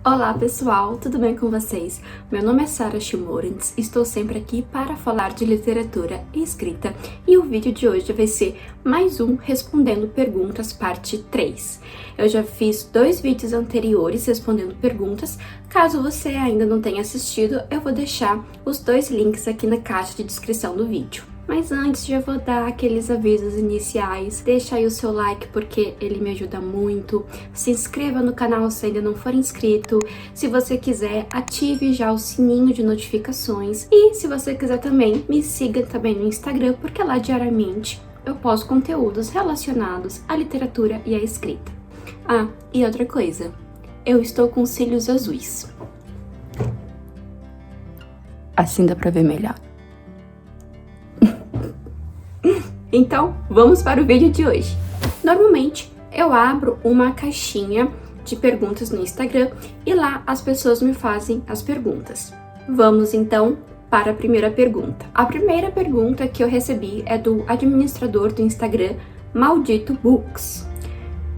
Olá pessoal, tudo bem com vocês? Meu nome é Sara Shimorens, estou sempre aqui para falar de literatura e escrita e o vídeo de hoje vai ser mais um Respondendo Perguntas parte 3. Eu já fiz 2 vídeos anteriores respondendo perguntas, caso você ainda não tenha assistido, eu vou deixar os 2 links aqui na caixa de descrição do vídeo. Mas antes já vou dar aqueles avisos iniciais, deixa aí o seu like porque ele me ajuda muito, se inscreva no canal se ainda não for inscrito, se você quiser ative já o sininho de notificações e se você quiser também me siga também no Instagram porque lá diariamente eu posto conteúdos relacionados à literatura e à escrita. Ah, e outra coisa, eu estou com cílios azuis, assim dá pra ver melhor. Então, vamos para o vídeo de hoje. Normalmente, eu abro uma caixinha de perguntas no Instagram e lá as pessoas me fazem as perguntas. Vamos então para a primeira pergunta. A primeira pergunta que eu recebi é do administrador do Instagram, Maldito Books,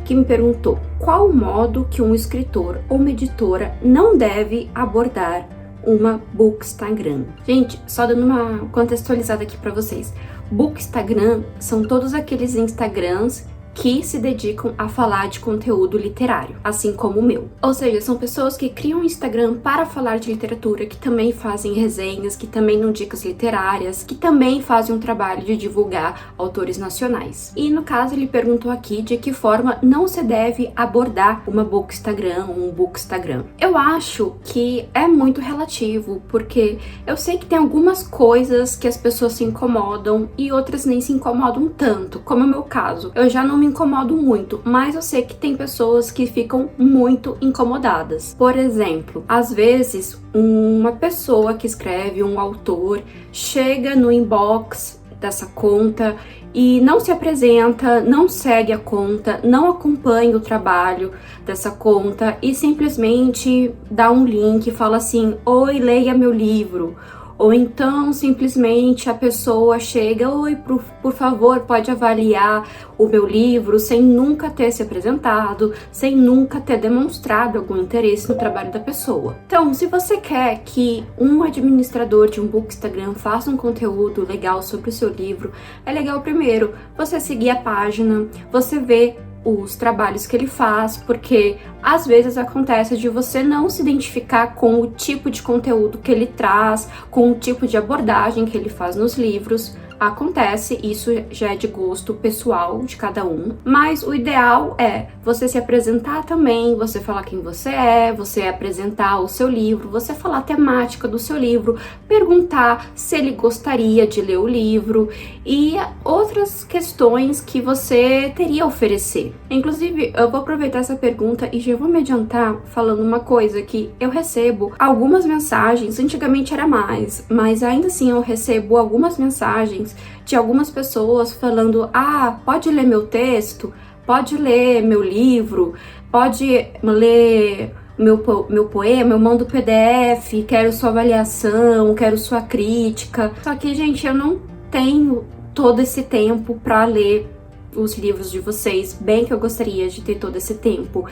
que me perguntou qual o modo que um escritor ou uma editora não deve abordar uma bookstagram. Gente, só dando uma contextualizada aqui para vocês. Bookstagram são todos aqueles Instagrams que se dedicam a falar de conteúdo literário, assim como o meu. Ou seja, são pessoas que criam um Instagram para falar de literatura, que também fazem resenhas, que também dão dicas literárias, que também fazem um trabalho de divulgar autores nacionais. E no caso ele perguntou aqui de que forma não se deve abordar uma bookstagram ou um bookstagram. Eu acho que é muito relativo, porque eu sei que tem algumas coisas que as pessoas se incomodam e outras nem se incomodam tanto, como é o meu caso. Eu já não me incomodo muito, mas eu sei que tem pessoas que ficam muito incomodadas. Por exemplo, às vezes uma pessoa que escreve, um autor, chega no inbox dessa conta e não se apresenta, não segue a conta, não acompanha o trabalho dessa conta e simplesmente dá um link e fala assim: oi, leia meu livro. Ou então, simplesmente, a pessoa chega: oi, por favor, pode avaliar o meu livro, sem nunca ter se apresentado, sem nunca ter demonstrado algum interesse no trabalho da pessoa. Então, se você quer que um administrador de um bookstagram faça um conteúdo legal sobre o seu livro, é legal primeiro você seguir a página, você ver os trabalhos que ele faz, porque às vezes acontece de você não se identificar com o tipo de conteúdo que ele traz, com o tipo de abordagem que ele faz nos livros. Acontece, isso já é de gosto pessoal de cada um, mas o ideal é você se apresentar também, você falar quem você é, você apresentar o seu livro, você falar a temática do seu livro, perguntar se ele gostaria de ler o livro e outras questões que você teria a oferecer. Inclusive, eu vou aproveitar essa pergunta e já vou me adiantar falando uma coisa, que eu recebo algumas mensagens, antigamente era mais, mas ainda assim eu recebo algumas mensagens de algumas pessoas falando: ah, pode ler meu texto, pode ler meu livro, pode ler meu poema, eu mando PDF, quero sua avaliação, quero sua crítica. Só que, gente, eu não tenho todo esse tempo para ler os livros de vocês, bem que eu gostaria de ter todo esse tempo.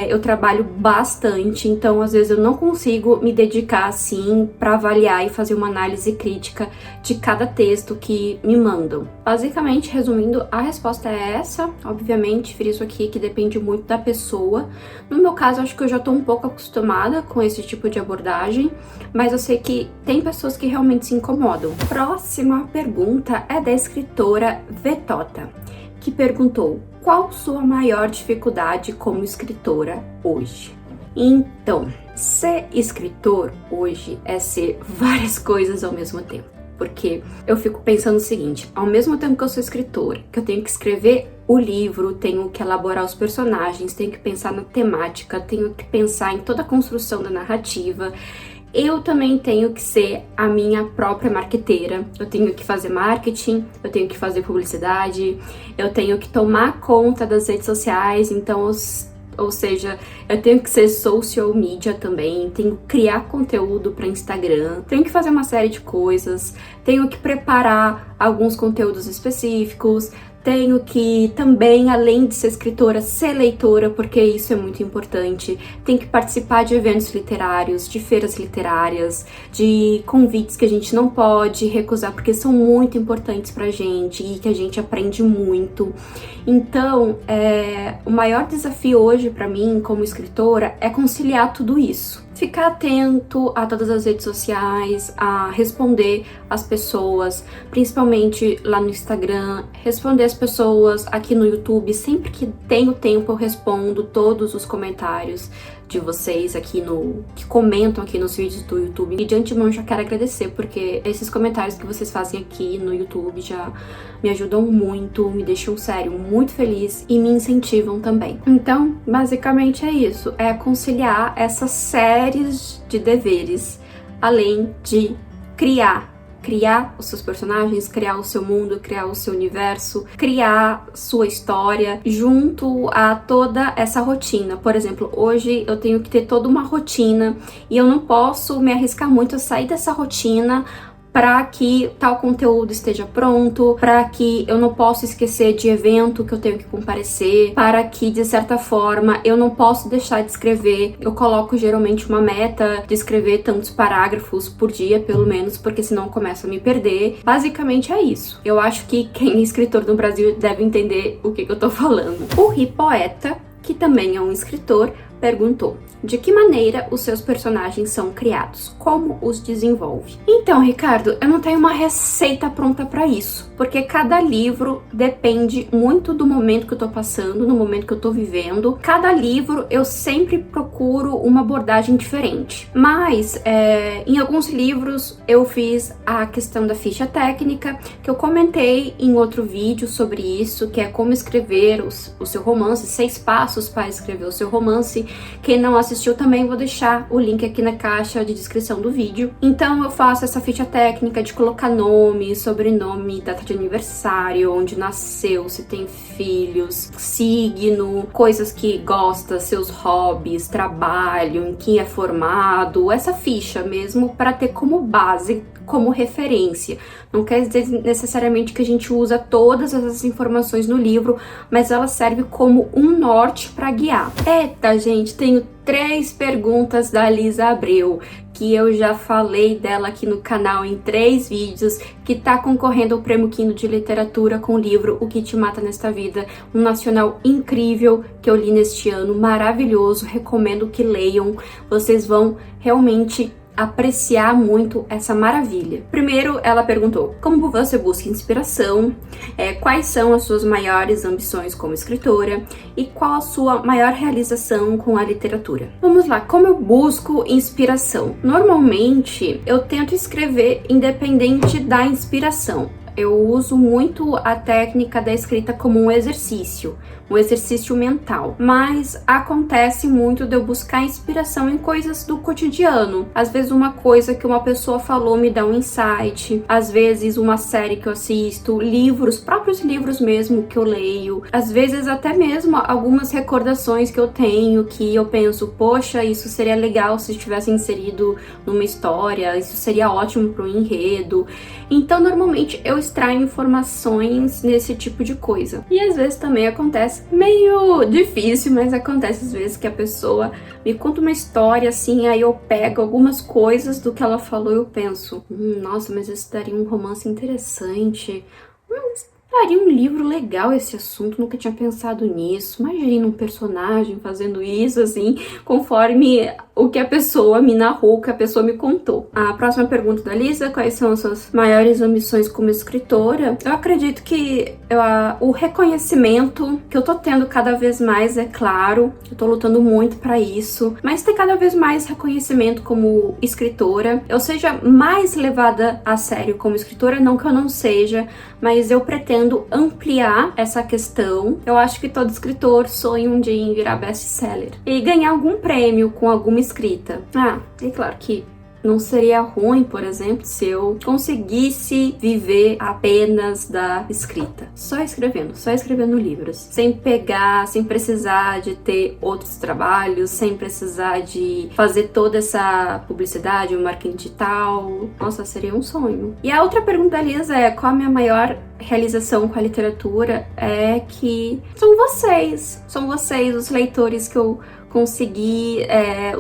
Eu trabalho bastante, então às vezes eu não consigo me dedicar assim para avaliar e fazer uma análise crítica de cada texto que me mandam. Basicamente, resumindo, a resposta é essa. Obviamente, friso aqui que depende muito da pessoa. No meu caso, acho que eu já tô um pouco acostumada com esse tipo de abordagem, mas eu sei que tem pessoas que realmente se incomodam. Próxima pergunta é da escritora Vetota, que perguntou: qual sua maior dificuldade como escritora hoje? Então, ser escritor hoje é ser várias coisas ao mesmo tempo. Porque eu fico pensando o seguinte: ao mesmo tempo que eu sou escritora, que eu tenho que escrever o livro, tenho que elaborar os personagens, tenho que pensar na temática, tenho que pensar em toda a construção da narrativa, eu também tenho que ser a minha própria marqueteira, eu tenho que fazer marketing, eu tenho que fazer publicidade, eu tenho que tomar conta das redes sociais, então, ou seja, eu tenho que ser social media também, tenho que criar conteúdo para Instagram, tenho que fazer uma série de coisas, tenho que preparar alguns conteúdos específicos, tenho que também, além de ser escritora, ser leitora, porque isso é muito importante. Tem que participar de eventos literários, de feiras literárias, de convites que a gente não pode recusar, porque são muito importantes pra gente e que a gente aprende muito. Então, o maior desafio hoje pra mim, como escritora, é conciliar tudo isso. Ficar atento a todas as redes sociais, a responder as pessoas, principalmente lá no Instagram, responder as pessoas aqui no YouTube. Sempre que tenho tempo eu respondo todos os comentários de vocês aqui que comentam aqui nos vídeos do YouTube. E de antemão já quero agradecer, porque esses comentários que vocês fazem aqui no YouTube já me ajudam muito, me deixam, sério, muito feliz e me incentivam também. Então, basicamente é isso, é conciliar essas séries de deveres, além de criar os seus personagens, criar o seu mundo, criar o seu universo, criar sua história junto a toda essa rotina. Por exemplo, hoje eu tenho que ter toda uma rotina e eu não posso me arriscar muito a sair dessa rotina para que tal conteúdo esteja pronto, para que eu não possa esquecer de evento que eu tenho que comparecer, para que, de certa forma, eu não posso deixar de escrever. Eu coloco geralmente uma meta de escrever tantos parágrafos por dia, pelo menos, porque senão eu começo a me perder. Basicamente é isso. Eu acho que quem é escritor no Brasil deve entender o que eu tô falando. O Ri Poeta, que também é um escritor, perguntou: de que maneira os seus personagens são criados? Como os desenvolve? Então, Ricardo, eu não tenho uma receita pronta para isso, porque cada livro depende muito do momento que eu tô passando, no momento que eu tô vivendo. Cada livro eu sempre procuro uma abordagem diferente, mas em alguns livros eu fiz a questão da ficha técnica, que eu comentei em outro vídeo sobre isso, que é como escrever o seu romance, 6 passos para escrever o seu romance. Quem não assistiu também, vou deixar o link aqui na caixa de descrição do vídeo. Então eu faço essa ficha técnica de colocar nome, sobrenome, data de aniversário, onde nasceu, se tem filhos, signo, coisas que gosta, seus hobbies, trabalho, em que é formado, essa ficha mesmo para ter como base, como referência. Não quer dizer necessariamente que a gente usa todas essas informações no livro, mas ela serve como um norte para guiar. Eita, gente, tenho 3 perguntas da Lisa Abreu, que eu já falei dela aqui no canal em 3 vídeos, que tá concorrendo ao Prêmio Kindle de Literatura com o livro O Que Te Mata Nesta Vida, um nacional incrível que eu li neste ano, maravilhoso, recomendo que leiam, vocês vão realmente apreciar muito essa maravilha. Primeiro, ela perguntou: como você busca inspiração? Quais são as suas maiores ambições como escritora? E qual a sua maior realização com a literatura? Vamos lá, como eu busco inspiração? Normalmente, eu tento escrever independente da inspiração. Eu uso muito a técnica da escrita como um exercício mental, mas acontece muito de eu buscar inspiração em coisas do cotidiano. Às vezes uma coisa que uma pessoa falou me dá um insight, às vezes uma série que eu assisto, livros, próprios livros mesmo que eu leio, às vezes até mesmo algumas recordações que eu tenho que eu penso, poxa, isso seria legal se estivesse inserido numa história, isso seria ótimo para o enredo. Então normalmente eu extraio informações nesse tipo de coisa. E às vezes também acontece, meio difícil, mas acontece às vezes que a pessoa me conta uma história assim, aí eu pego algumas coisas do que ela falou e eu penso, nossa, mas isso daria um romance interessante, daria um livro legal esse assunto, nunca tinha pensado nisso. Imagina um personagem fazendo isso assim, conforme o que a pessoa me narrou, o que a pessoa me contou. A próxima pergunta da Lisa: quais são as suas maiores ambições como escritora? Eu acredito que o reconhecimento que eu tô tendo cada vez mais, é claro, eu tô lutando muito pra isso, mas ter cada vez mais reconhecimento como escritora, eu seja mais levada a sério como escritora, não que eu não seja, mas eu pretendo ampliar essa questão. Eu acho que todo escritor sonha um dia em virar best-seller e ganhar algum prêmio com alguma escrita. É claro que não seria ruim, por exemplo, se eu conseguisse viver apenas da escrita. Só escrevendo livros. Sem precisar de ter outros trabalhos, sem precisar de fazer toda essa publicidade, o marketing digital. Nossa, seria um sonho. E a outra pergunta da Lisa é: qual a minha maior realização com a literatura é que são vocês os leitores que eu consegui,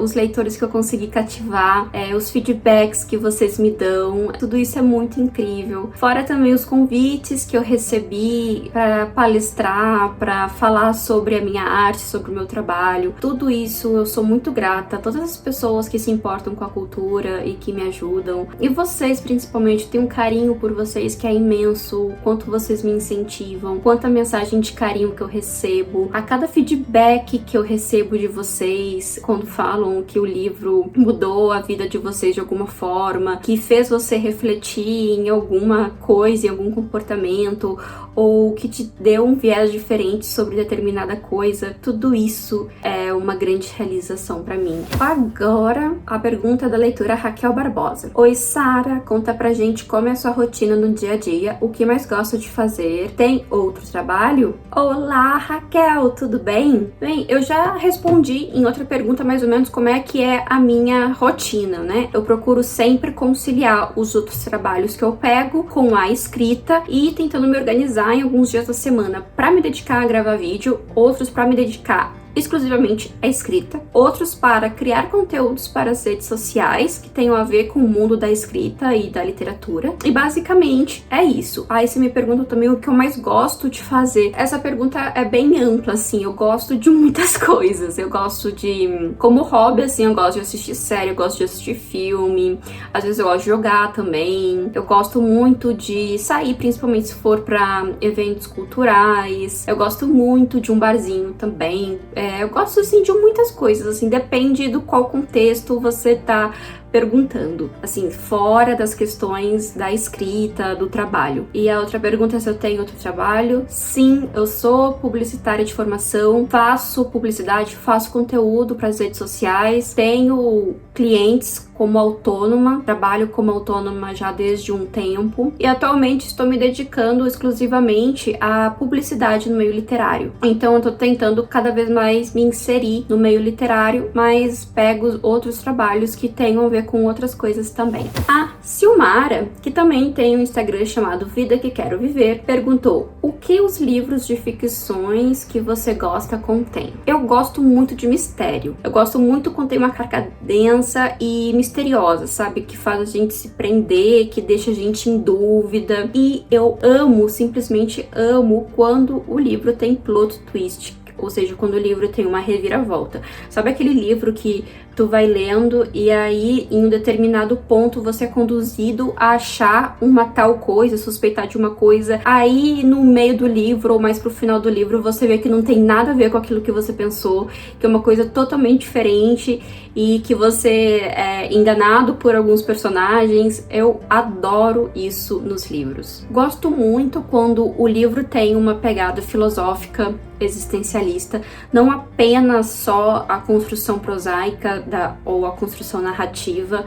os leitores que eu consegui cativar, os feedbacks que vocês me dão, tudo isso é muito incrível. Fora também os convites que eu recebi para palestrar, para falar sobre a minha arte, sobre o meu trabalho, tudo isso eu sou muito grata a todas as pessoas que se importam com a cultura e que me ajudam. E vocês, principalmente, tenho um carinho por vocês que é imenso, o quanto vocês me incentivam, quanta mensagem de carinho que eu recebo, a cada feedback que eu recebo de vocês, quando falam que o livro mudou a vida de vocês de alguma forma, que fez você refletir em alguma coisa, em algum comportamento, ou que te deu um viés diferente sobre determinada coisa, tudo isso é uma grande realização pra mim. Agora, a pergunta da leitura Raquel Barbosa. Oi, Sara, conta pra gente como é a sua rotina no dia a dia, o que mais gosta de fazer, tem outro trabalho? Olá, Raquel, tudo bem? Bem, eu já respondi em outra pergunta mais ou menos como é que é a minha rotina, né? Eu procuro sempre conciliar os outros trabalhos que eu pego com a escrita e tentando me organizar em alguns dias da semana para me dedicar a gravar vídeo, outros para me dedicar exclusivamente à escrita, outros para criar conteúdos para as redes sociais que tenham a ver com o mundo da escrita e da literatura. E basicamente é isso. Aí você me pergunta também o que eu mais gosto de fazer. Essa pergunta é bem ampla, assim, eu gosto de muitas coisas. Eu gosto de, como hobby, assim, eu gosto de assistir série, eu gosto de assistir filme, às vezes eu gosto de jogar também. Eu gosto muito de sair, principalmente se for para eventos culturais. Eu gosto muito de um barzinho também. Eu gosto, assim, de muitas coisas, assim, depende do qual contexto você tá perguntando, assim, fora das questões da escrita, do trabalho. E a outra pergunta é se eu tenho outro trabalho. Sim, eu sou publicitária de formação, faço publicidade, faço conteúdo para as redes sociais, tenho clientes como autônoma, trabalho como autônoma já desde um tempo e atualmente estou me dedicando exclusivamente à publicidade no meio literário. Então eu tô tentando cada vez mais me inserir no meio literário, mas pego outros trabalhos que tenham a ver com outras coisas também. A Silmara, que também tem um Instagram chamado Vida que Quero Viver, perguntou: o que os livros de ficções que você gosta contêm? Eu gosto muito de mistério. Eu gosto muito quando tem uma carga densa e misteriosa, sabe? Que faz a gente se prender, que deixa a gente em dúvida. E eu amo, simplesmente amo, quando o livro tem plot twist. Ou seja, quando o livro tem uma reviravolta. Sabe aquele livro que tu vai lendo e aí em um determinado ponto você é conduzido a achar uma tal coisa, suspeitar de uma coisa, aí no meio do livro ou mais pro final do livro você vê que não tem nada a ver com aquilo que você pensou, que é uma coisa totalmente diferente e que você é enganado por alguns personagens. Eu adoro isso nos livros. Gosto muito quando o livro tem uma pegada filosófica, existencialista, não apenas só a construção prosaica ou a construção narrativa.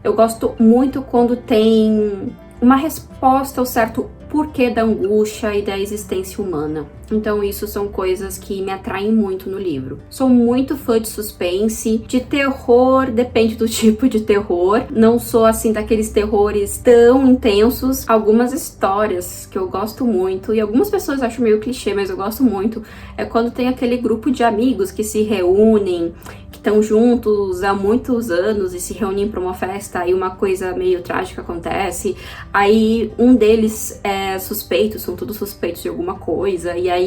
Eu gosto muito quando tem uma resposta ao certo porquê da angústia e da existência humana. Então isso são coisas que me atraem muito no livro. Sou muito fã de suspense, de terror, depende do tipo de terror. Não sou assim daqueles terrores tão intensos. Algumas histórias que eu gosto muito, e algumas pessoas acham meio clichê, mas eu gosto muito, é quando tem aquele grupo de amigos que se reúnem, que estão juntos há muitos anos e se reúnem para uma festa e uma coisa meio trágica acontece. Aí um deles é suspeito, são todos suspeitos de alguma coisa, e aí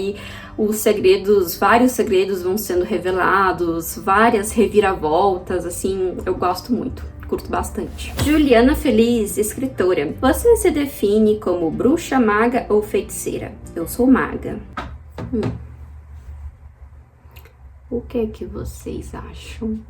os segredos, vários segredos vão sendo revelados, várias reviravoltas, assim, eu gosto muito. Curto bastante. Juliana Feliz, escritora. Você se define como bruxa, maga ou feiticeira? Eu sou maga. O que vocês acham?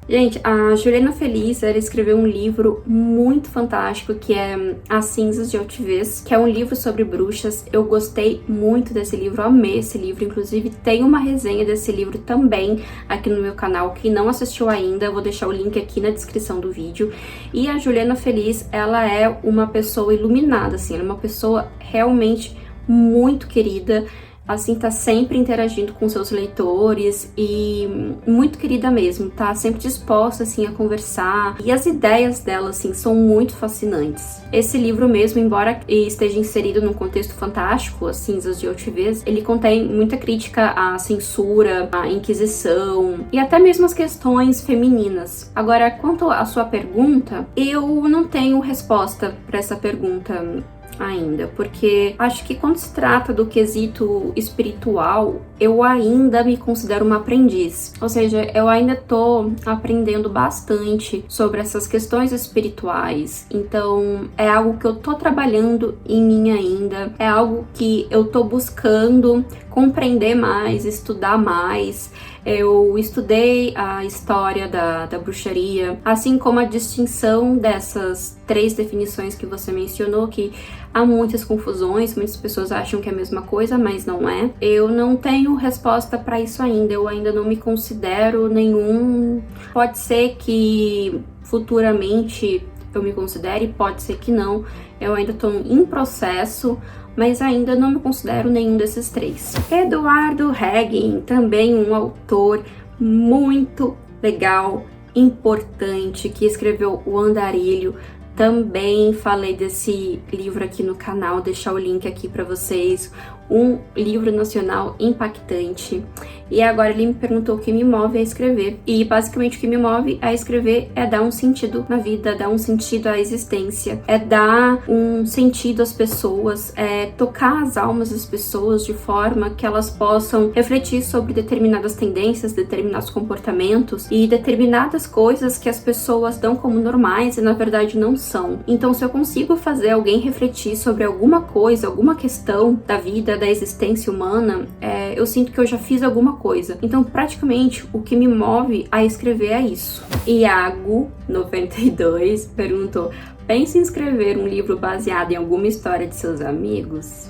Gente, a Juliana Feliz, ela escreveu um livro muito fantástico que é As Cinzas de Altivez, que é um livro sobre bruxas. Eu gostei muito desse livro, amei esse livro, inclusive tem uma resenha desse livro também aqui no meu canal. Quem não assistiu ainda, eu vou deixar o link aqui na descrição do vídeo. E a Juliana Feliz, ela é uma pessoa iluminada, assim, ela é uma pessoa realmente muito querida. assim, tá sempre interagindo com seus leitores e muito querida mesmo, tá sempre disposta, assim, a conversar. E as ideias dela, assim, são muito fascinantes. Esse livro mesmo, embora esteja inserido num contexto fantástico, As Cinzas de Altivez, ele contém muita crítica à censura, à Inquisição e até mesmo as questões femininas. Agora, quanto à sua pergunta, eu não tenho resposta para essa pergunta ainda, porque acho que quando se trata do quesito espiritual, eu ainda me considero uma aprendiz, ou seja, eu ainda tô aprendendo bastante sobre essas questões espirituais, então é algo que eu tô trabalhando em mim ainda, é algo que eu tô buscando compreender mais, estudar mais. Eu estudei a história da bruxaria, assim como a distinção dessas 3 definições que você mencionou, que há muitas confusões, muitas pessoas acham que é a mesma coisa, mas não é. Eu não tenho resposta para isso ainda, eu ainda não me considero nenhum. Pode ser que futuramente eu me considere, pode ser que não. Eu ainda estou em processo, mas ainda não me considero nenhum desses 3. Eduardo Regin, também um autor muito legal, importante, que escreveu O Andarilho. Também falei desse livro aqui no canal, deixar o link aqui para vocês. Um livro nacional impactante. E agora ele me perguntou o que me move a escrever. E basicamente o que me move a escrever é dar um sentido na vida, dar um sentido à existência, é dar um sentido às pessoas, é tocar as almas das pessoas de forma que elas possam refletir sobre determinadas tendências, determinados comportamentos e determinadas coisas que as pessoas dão como normais e na verdade não são. Então, se eu consigo fazer alguém refletir sobre alguma coisa, alguma questão da vida, da existência humana, eu sinto que eu já fiz alguma coisa. Então, praticamente, o que me move a escrever é isso. Iago, 92, perguntou: pensa em escrever um livro baseado em alguma história de seus amigos?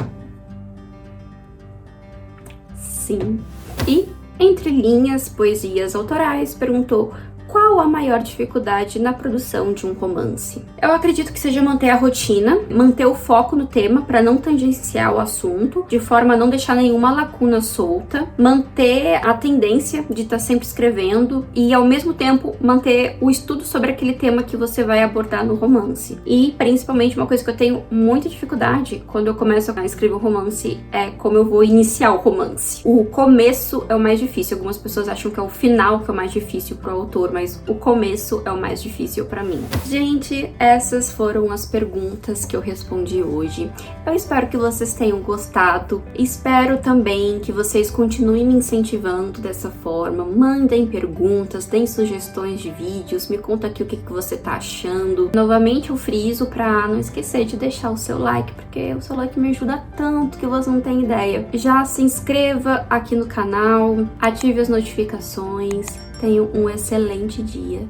Sim. E, entre linhas, poesias autorais, perguntou: qual a maior dificuldade na produção de um romance? Eu acredito que seja manter a rotina, manter o foco no tema para não tangenciar o assunto, de forma a não deixar nenhuma lacuna solta, manter a tendência de estar sempre escrevendo e, ao mesmo tempo, manter o estudo sobre aquele tema que você vai abordar no romance. E, principalmente, uma coisa que eu tenho muita dificuldade quando eu começo a escrever um romance é como eu vou iniciar o romance. O começo é o mais difícil. Algumas pessoas acham que é o final que é o mais difícil para o autor, mas o começo é o mais difícil pra mim. Gente, essas foram as perguntas que eu respondi hoje. Eu espero que vocês tenham gostado. Espero também que vocês continuem me incentivando dessa forma. Mandem perguntas, deem sugestões de vídeos, me conta aqui o que você tá achando. Novamente eu friso pra não esquecer de deixar o seu like, porque o seu like me ajuda tanto que você não tem ideia. Já se inscreva aqui no canal, ative as notificações. Tenham um excelente dia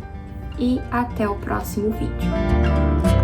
e até o próximo vídeo.